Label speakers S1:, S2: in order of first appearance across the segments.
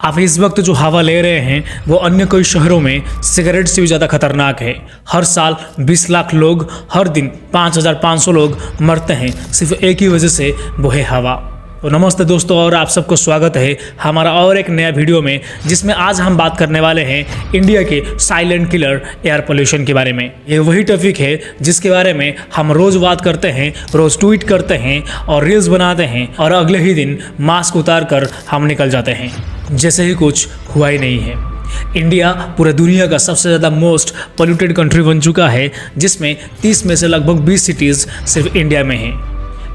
S1: आप इस वक्त जो हवा ले रहे हैं वो अन्य कई शहरों में सिगरेट से भी ज़्यादा खतरनाक है। हर साल 20 लाख लोग, हर दिन 5,500 लोग मरते हैं सिर्फ एक ही वजह से, वो है हवा। तो नमस्ते दोस्तों, और आप सबको स्वागत है हमारा और एक नया वीडियो में, जिसमें आज हम बात करने वाले हैं इंडिया के साइलेंट किलर एयर पोल्यूशन के बारे में। ये वही टॉपिक है जिसके बारे में हम रोज़ बात करते हैं, रोज़ ट्वीट करते हैं और रील्स बनाते हैं, और अगले ही दिन मास्क उतार कर हम निकल जाते हैं जैसे ही कुछ हुआ ही नहीं है। इंडिया पूरे दुनिया का सबसे ज़्यादा मोस्ट पोल्यूटेड कंट्री बन चुका है, जिसमें 30 में से लगभग 20 सिटीज़ सिर्फ इंडिया में हैं।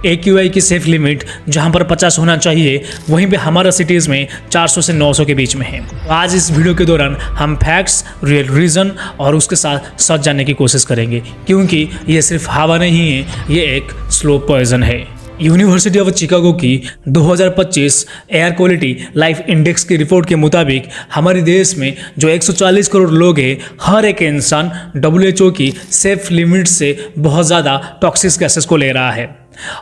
S1: AQI की सेफ लिमिट जहां पर 50 होना चाहिए, वहीं पे हमारा सिटीज़ में 400 से 900 के बीच में है। तो आज इस वीडियो के दौरान हम फैक्ट्स, रियल रीज़न और उसके साथ सच जानने की कोशिश करेंगे, क्योंकि ये सिर्फ हवा नहीं है, ये एक स्लो पॉइजन है। यूनिवर्सिटी ऑफ चिकागो की 2025 एयर क्वालिटी लाइफ इंडेक्स की रिपोर्ट के मुताबिक हमारे देश में जो 140 करोड़ लोग हैं, हर एक इंसान WHO की सेफ लिमिट से बहुत ज़्यादा टॉक्सिक गैसेस को ले रहा है।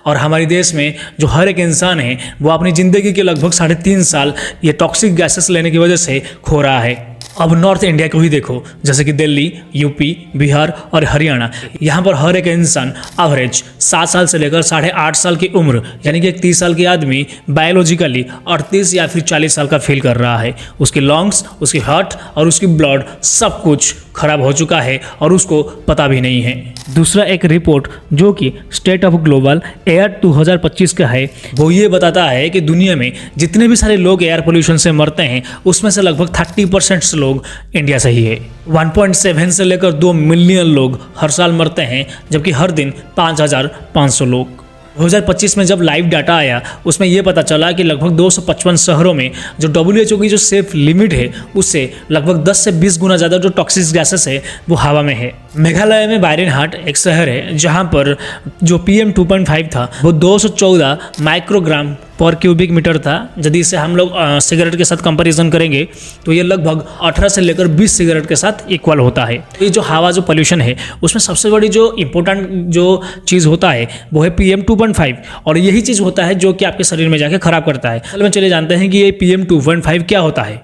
S1: और हमारे देश में जो हर एक इंसान है वो अपनी ज़िंदगी के लगभग 3.5 साल ये टॉक्सिक गैसेस लेने की वजह से खो रहा है। अब नॉर्थ इंडिया को ही देखो, जैसे कि दिल्ली, यूपी, बिहार और हरियाणा, यहाँ पर हर एक इंसान एवरेज 7 साल से लेकर 8.5 साल की उम्र, यानी कि एक 30 साल की आदमी बायोलॉजिकली 38 या फिर 40 साल का फील कर रहा है। उसके लंग्स, उसकी हार्ट और उसकी ब्लड सब कुछ खराब हो चुका है और उसको पता भी नहीं है। दूसरा एक रिपोर्ट जो कि स्टेट ऑफ ग्लोबल एयर 2025 का है, वो ये बताता है कि दुनिया में जितने भी सारे लोग एयर पोल्यूशन से मरते हैं, उसमें से लगभग 30% लोग इंडिया से ही है। 1.7 से लेकर 2 मिलियन लोग हर साल मरते हैं, जबकि हर दिन 5,500 लोग। 2025 में जब लाइव डाटा आया, उसमें यह पता चला कि लगभग 255 शहरों में जो WHO की जो सेफ लिमिट है, उससे लगभग 10 से 20 गुना ज़्यादा जो टॉक्सिक गैसेस है वो हवा में है। मेघालय में बायरनहाट एक शहर है, जहां पर जो PM 2.5 था वो 214 माइक्रोग्राम पर क्यूबिक मीटर था। यदि इसे हम लोग सिगरेट के साथ कंपैरिजन करेंगे तो ये लगभग 18 से लेकर 20 सिगरेट के साथ इक्वल होता है। ये जो हवा जो पोल्यूशन है, उसमें सबसे बड़ी जो इम्पोर्टेंट जो चीज़ होता है वो है PM 2.5, और यही चीज़ होता है जो कि आपके शरीर में जाके खराब करता है। चल में चले जानते हैं कि ये PM 2.5 क्या होता है।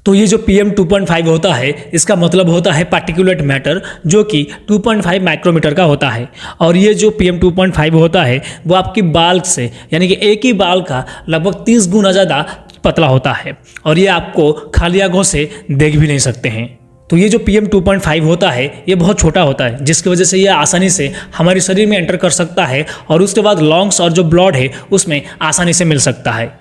S1: तो ये जो PM 2.5 होता है, इसका मतलब होता है पार्टिकुलेट मैटर, जो कि 2.5 माइक्रोमीटर का होता है। और ये जो PM 2.5 होता है वो आपकी बाल से, यानी कि एक ही बाल का लगभग 30 गुना ज़्यादा पतला होता है, और ये आपको खाली आंखों से देख भी नहीं सकते हैं। तो ये जो PM 2.5 होता है ये बहुत छोटा होता है, जिसकी वजह से ये आसानी से हमारे शरीर में एंटर कर सकता है, और उसके बाद लंग्स और जो ब्लड है उसमें आसानी से मिल सकता है।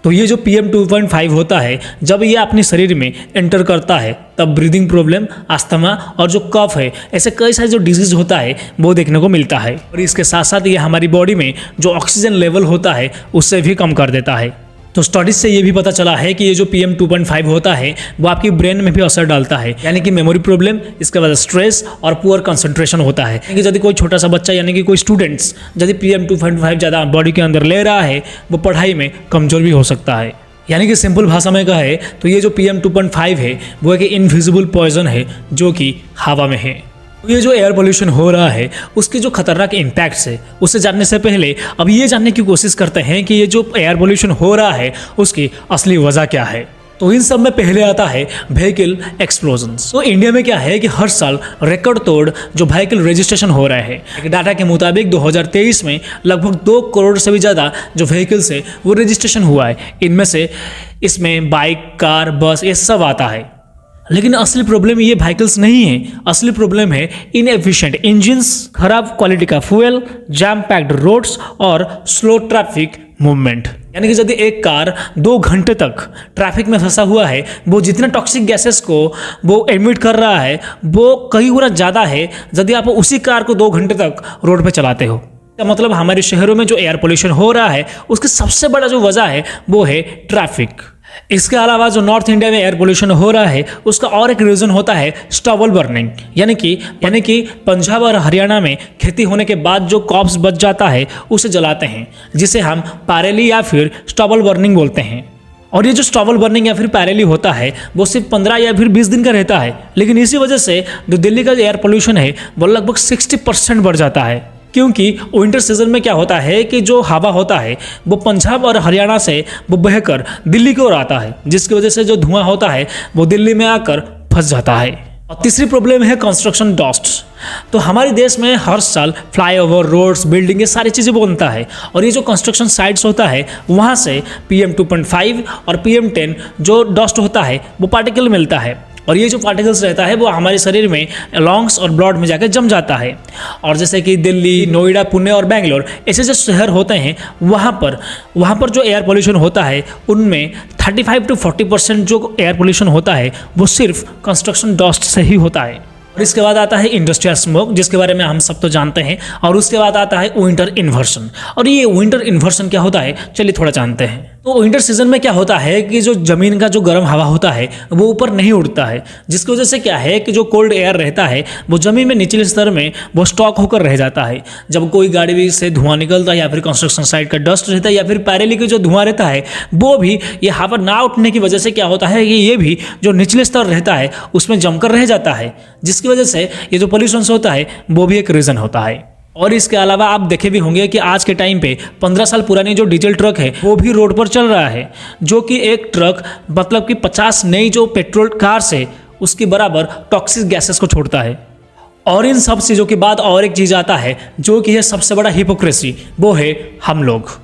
S1: तो ये जो PM 2.5 होता है, जब ये अपने शरीर में एंटर करता है, तब ब्रीदिंग प्रॉब्लम, अस्थमा और जो कफ है, ऐसे कई सारे जो डिजीज होता है वो देखने को मिलता है। और इसके साथ साथ ये हमारी बॉडी में जो ऑक्सीजन लेवल होता है उससे भी कम कर देता है। तो स्टडीज से ये भी पता चला है कि ये जो PM 2.5 होता है वो आपकी ब्रेन में भी असर डालता है, यानी कि मेमोरी प्रॉब्लम, इसके बाद स्ट्रेस और पुअर कंसंट्रेशन होता है। यानी कि यदि कोई छोटा सा बच्चा, यानी कि कोई स्टूडेंट्स यदि PM 2.5 ज़्यादा बॉडी के अंदर ले रहा है, वो पढ़ाई में कमजोर भी हो सकता है। यानी कि सिंपल भाषा में कहे तो ये जो PM 2.5 है वो एक इनविजिबल पॉइजन है जो कि हवा में है। ये जो एयर पोल्यूशन हो रहा है उसके जो खतरनाक इम्पैक्ट्स है, उसे जानने से पहले अब ये जानने की कोशिश करते हैं कि ये जो एयर पोल्यूशन हो रहा है उसकी असली वजह क्या है। तो इन सब में पहले आता है व्हीकल एक्सप्लोजन्स। तो इंडिया में क्या है कि हर साल रिकॉर्ड तोड़ जो व्हीकल रजिस्ट्रेशन हो रहे हैं। एक डाटा के मुताबिक 2023 में लगभग 2 करोड़ से भी ज़्यादा जो व्हीकल्स है वो रजिस्ट्रेशन हुआ है। इनमें से इसमें बाइक, कार, बस ये सब आता है। लेकिन असली प्रॉब्लम ये व्हीकल्स नहीं है, असली प्रॉब्लम है इनएफिशिएंट इंजन्स, खराब क्वालिटी का फ्यूल, जैम पैक्ड रोड्स और स्लो ट्रैफिक मूवमेंट। यानी कि यदि एक कार 2 घंटे तक ट्रैफिक में फंसा हुआ है, वो जितना टॉक्सिक गैसेस को वो एमिट कर रहा है वो कई गुना ज़्यादा है यदि आप उसी कार को 2 घंटे तक रोड पे चलाते हो। इसका मतलब हमारे शहरों में जो एयर पोल्यूशन हो रहा है उसकी सबसे बड़ा जो वजह है वो है ट्रैफिक। इसके अलावा जो नॉर्थ इंडिया में एयर पोल्यूशन हो रहा है उसका और एक रीज़न होता है स्टबल बर्निंग, यानी कि पंजाब और हरियाणा में खेती होने के बाद जो क्रॉप्स बच जाता है उसे जलाते हैं, जिसे हम पैरेली या फिर स्टबल बर्निंग बोलते हैं। और ये जो स्टबल बर्निंग या फिर पैरेली होता है वो सिर्फ 15 या फिर 20 दिन का रहता है, लेकिन इसी वजह से जो दिल्ली का एयर पोल्यूशन है वो लगभग 60% बढ़ जाता है। क्योंकि विंटर सीजन में क्या होता है कि जो हवा होता है वो पंजाब और हरियाणा से वो बहकर दिल्ली की ओर आता है, जिसकी वजह से जो धुआं होता है वो दिल्ली में आकर फंस जाता है। और तीसरी प्रॉब्लम है कंस्ट्रक्शन डस्ट। तो हमारे देश में हर साल फ्लाईओवर, रोड्स, बिल्डिंग, ये सारी चीज़ें बनता है और ये जो कंस्ट्रक्शन साइट्स होता है वहाँ से PM 2.5 और PM 10 जो डस्ट होता है वो पार्टिकल मिलता है और ये जो पार्टिकल्स रहता है वो हमारे शरीर में लंग्स और ब्लड में जाकर जम जाता है। और जैसे कि दिल्ली, नोएडा, पुणे और बेंगलोर ऐसे जो शहर होते हैं वहाँ पर जो एयर पोल्यूशन होता है उनमें 35 to 40% जो एयर पोल्यूशन होता है वो सिर्फ कंस्ट्रक्शन डस्ट से ही होता है। और इसके बाद आता है इंडस्ट्रियल स्मोक, जिसके बारे में हम सब तो जानते हैं। और उसके बाद आता है विंटर इन्वर्सन। और ये विंटर इन्वर्सन क्या होता है, चलिए थोड़ा जानते हैं। तो विंटर सीजन में क्या होता है कि जो जमीन का जो गर्म हवा होता है वो ऊपर नहीं उड़ता है, जिसकी वजह से क्या है कि जो कोल्ड एयर रहता है वो जमीन में निचले स्तर में वो स्टॉक होकर रह जाता है। जब कोई गाड़ी से धुआं निकलता है या फिर कंस्ट्रक्शन साइट का डस्ट रहता है या फिर पैरेली का जो धुआं रहता है वो भी ये हवा ना उठने की वजह से क्या होता है कि ये भी जो निचले स्तर रहता है उसमें जमकर रह जाता है, जिसकी वजह से ये जो पॉल्यूशन होता है वो भी एक रीज़न होता है। और इसके अलावा आप देखे भी होंगे कि आज के टाइम पे 15 साल पुरानी जो डीजल ट्रक है वो भी रोड पर चल रहा है, जो कि एक ट्रक मतलब कि 50 नई जो पेट्रोल कार से उसके बराबर टॉक्सिक गैसेस को छोड़ता है। और इन सब चीज़ों के बाद और एक चीज़ आता है जो कि है सबसे बड़ा हिपोक्रेसी, वो है हम लोग।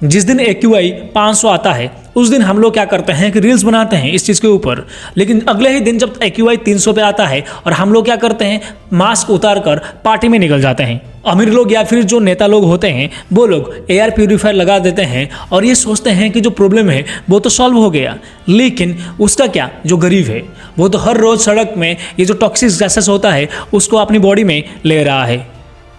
S1: जिस दिन AQI 500 आता है उस दिन हम लोग क्या करते हैं कि रील्स बनाते हैं इस चीज़ के ऊपर, लेकिन अगले ही दिन जब AQI 300 पे आता है और हम लोग क्या करते हैं, मास्क उतार कर पार्टी में निकल जाते हैं। अमीर लोग या फिर जो नेता लोग होते हैं वो लोग एयर प्यूरीफायर लगा देते हैं और ये सोचते हैं कि जो प्रॉब्लम है वो तो सॉल्व हो गया, लेकिन उसका क्या, जो गरीब है वो तो हर रोज़ सड़क में ये जो टॉक्सिक गैसेस होता है उसको अपनी बॉडी में ले रहा है।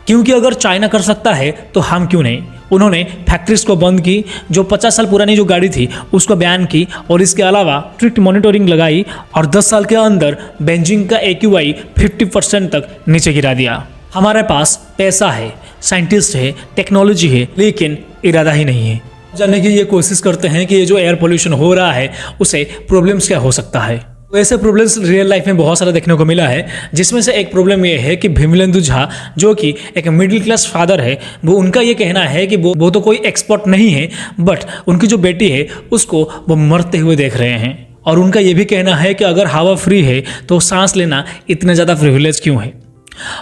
S1: क्योंकि अगर चाइना कर सकता है तो हम क्यों नहीं। उन्होंने फैक्ट्रीज को बंद की, जो 50 साल पुरानी जो गाड़ी थी उसको बैन की और इसके अलावा स्ट्रिक्ट मॉनिटरिंग लगाई और 10 साल के अंदर बेजिंग का AQI 50% तक नीचे गिरा दिया। हमारे पास पैसा है, साइंटिस्ट है, टेक्नोलॉजी है, लेकिन इरादा ही नहीं है। जानने की ये कोशिश करते हैं कि ये जो एयर पोल्यूशन हो रहा है उसे प्रॉब्लम्स क्या हो सकता है। तो ऐसे प्रॉब्लम्स रियल लाइफ में बहुत सारा देखने को मिला है, जिसमें से एक प्रॉब्लम ये है कि भीमलेंदु झा जो कि एक मिडिल क्लास फादर है, वो उनका ये कहना है कि वो तो कोई एक्सपर्ट नहीं है, बट उनकी जो बेटी है उसको वो मरते हुए देख रहे हैं। और उनका ये भी कहना है कि अगर हवा फ्री है तो सांस लेना इतना ज़्यादा प्रिविलेज क्यों है।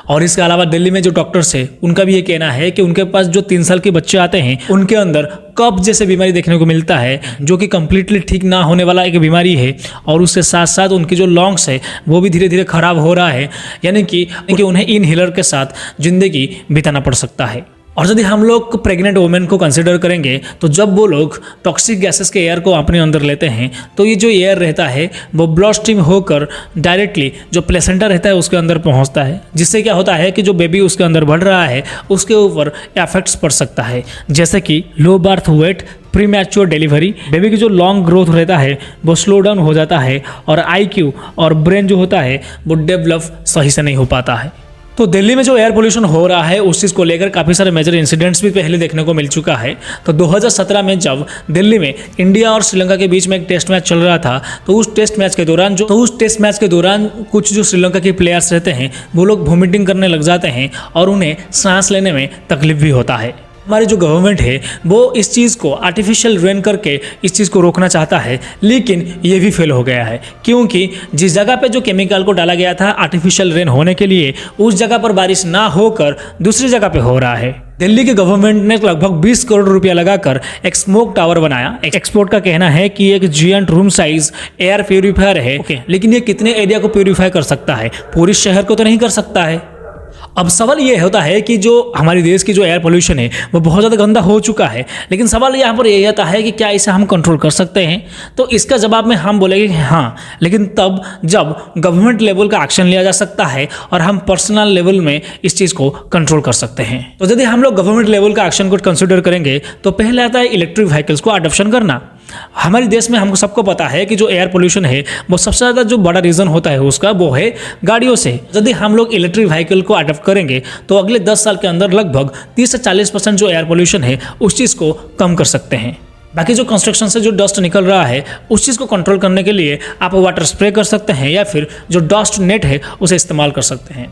S1: और इसके अलावा दिल्ली में जो डॉक्टर्स है उनका भी ये कहना है कि उनके पास जो 3 साल के बच्चे आते हैं उनके अंदर कब्ज जैसे बीमारी देखने को मिलता है, जो कि कम्प्लीटली ठीक ना होने वाला एक बीमारी है। और उसके साथ साथ उनकी जो लंग्स है वो भी धीरे धीरे खराब हो रहा है, यानी कि उन्हें इनहेलर के साथ जिंदगी बिताना पड़ सकता है। और यदि हम लोग प्रेग्नेंट वुमेन को कंसिडर करेंगे तो जब वो लोग टॉक्सिक गैसेस के एयर को अपने अंदर लेते हैं तो ये जो एयर रहता है वो ब्लड स्ट्रीम होकर डायरेक्टली जो प्लेसेंटा रहता है उसके अंदर पहुंचता है, जिससे क्या होता है कि जो बेबी उसके अंदर बढ़ रहा है उसके ऊपर इफेक्ट्स पड़ सकता है, जैसे कि low birth weight, premature delivery, baby की जो लॉन्ग ग्रोथ रहता है वो स्लो डाउन हो जाता है और IQ और ब्रेन जो होता है वो डेवलप सही से नहीं हो पाता है। तो दिल्ली में जो एयर पोल्यूशन हो रहा है उस चीज़ को लेकर काफ़ी सारे मेजर इंसिडेंट्स भी पहले देखने को मिल चुका है। तो 2017 में जब दिल्ली में इंडिया और श्रीलंका के बीच में एक टेस्ट मैच चल रहा था तो उस टेस्ट मैच के दौरान कुछ जो श्रीलंका के प्लेयर्स रहते हैं वो लोग वॉमिटिंग करने लग जाते हैं और उन्हें सांस लेने में तकलीफ भी होता है। हमारी जो गवर्नमेंट है वो इस चीज़ को आर्टिफिशियल रेन करके इस चीज़ को रोकना चाहता है, लेकिन ये भी फेल हो गया है, क्योंकि जिस जगह पे जो केमिकल को डाला गया था आर्टिफिशियल रेन होने के लिए उस जगह पर बारिश ना होकर दूसरी जगह पे हो रहा है। दिल्ली के गवर्नमेंट ने लगभग 20 करोड़ रुपया लगाकर एक स्मोक टावर बनाया। एक्सपोर्ट का कहना है कि एक giant room size air purifier है, लेकिन ये कितने एरिया को प्यूरीफाई कर सकता है, पूरे शहर को तो नहीं कर सकता है। अब सवाल ये होता है कि जो हमारे देश की जो एयर पोल्यूशन है वो बहुत ज़्यादा गंदा हो चुका है, लेकिन सवाल यहाँ पर ये आता है कि क्या इसे हम कंट्रोल कर सकते हैं। तो इसका जवाब में हम बोलेंगे कि हाँ, लेकिन तब जब गवर्नमेंट लेवल का एक्शन लिया जा सकता है और हम पर्सनल लेवल में इस चीज़ को कंट्रोल कर सकते हैं। तो यदि हम लोग गवर्नमेंट लेवल का एक्शन को कंसिडर करेंगे तो पहले आता है इलेक्ट्रिक व्हीकल्स को अडॉप्शन करना। हमारे देश में हमको सबको पता है कि जो एयर पोल्यूशन है वो सबसे ज़्यादा जो बड़ा रीज़न होता है उसका वो है गाड़ियों से। यदि हम लोग इलेक्ट्रिक व्हीकल को अडॉप्ट करेंगे तो अगले 10 साल के अंदर लगभग 30 से 40% जो एयर पोल्यूशन है उस चीज़ को कम कर सकते हैं। बाकी जो कंस्ट्रक्शन से जो डस्ट निकल रहा है उस चीज़ को कंट्रोल करने के लिए आप वाटर स्प्रे कर सकते हैं या फिर जो डस्ट नेट है उसे इस्तेमाल कर सकते हैं।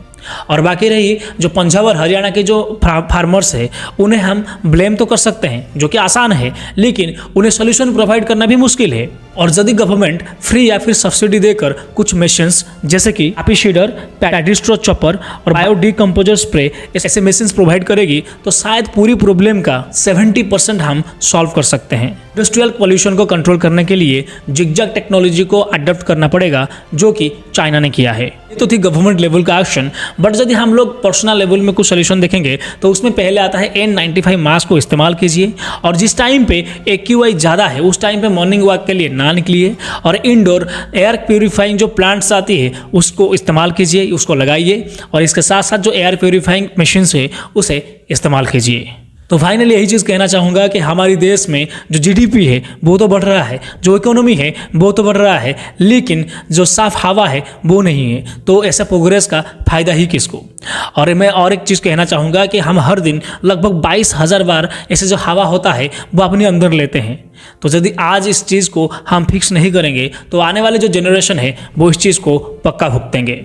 S1: और बाकी रही जो पंजाब और हरियाणा के जो फार्मर्स है उन्हें हम ब्लेम तो कर सकते हैं, जो कि आसान है, लेकिन उन्हें सोल्यूशन प्रोवाइड करना भी मुश्किल है। और यदि गवर्नमेंट फ्री या फिर सब्सिडी देकर कुछ मशीन्स जैसे कि AP cedar, paddy straw chopper और बायो डीकम्पोजर स्प्रे ऐसे मशीन्स प्रोवाइड करेगी तो शायद पूरी प्रॉब्लम का 70% हम सॉल्व कर सकते हैं। इंडस्ट्रियल पॉल्यूशन को कंट्रोल करने के लिए जिगजैग टेक्नोलॉजी को अडॉप्ट करना पड़ेगा, जो कि चाइना ने किया है। ये तो थी गवर्नमेंट लेवल का एक्शन, बट यदि हम लोग पर्सनल लेवल में कुछ सोल्यूशन देखेंगे तो उसमें पहले आता है N95 मास्क को इस्तेमाल कीजिए, और जिस टाइम पे AQI ज़्यादा है उस टाइम पे मॉर्निंग वॉक के लिए ना निकलिए, और इंडोर एयर प्यूरिफाइंग जो प्लांट्स आती है उसको इस्तेमाल कीजिए, उसको लगाइए, और इसके साथ साथ जो एयर प्यूरिफाइंग मशीन्स है उसे इस्तेमाल कीजिए। तो फाइनली यही चीज़ कहना चाहूँगा कि हमारे देश में जो GDP है वो तो बढ़ रहा है, जो इकोनॉमी है वो तो बढ़ रहा है, लेकिन जो साफ हवा है वो नहीं है। तो ऐसा प्रोग्रेस का फ़ायदा ही किसको। और मैं और एक चीज़ कहना चाहूँगा कि हम हर दिन लगभग 22,000 बार ऐसे जो हवा होता है वो अपने अंदर लेते हैं। तो यदि आज इस चीज़ को हम फिक्स नहीं करेंगे तो आने वाले जो जनरेशन है वो इस चीज़ को पक्का भुगतेंगे।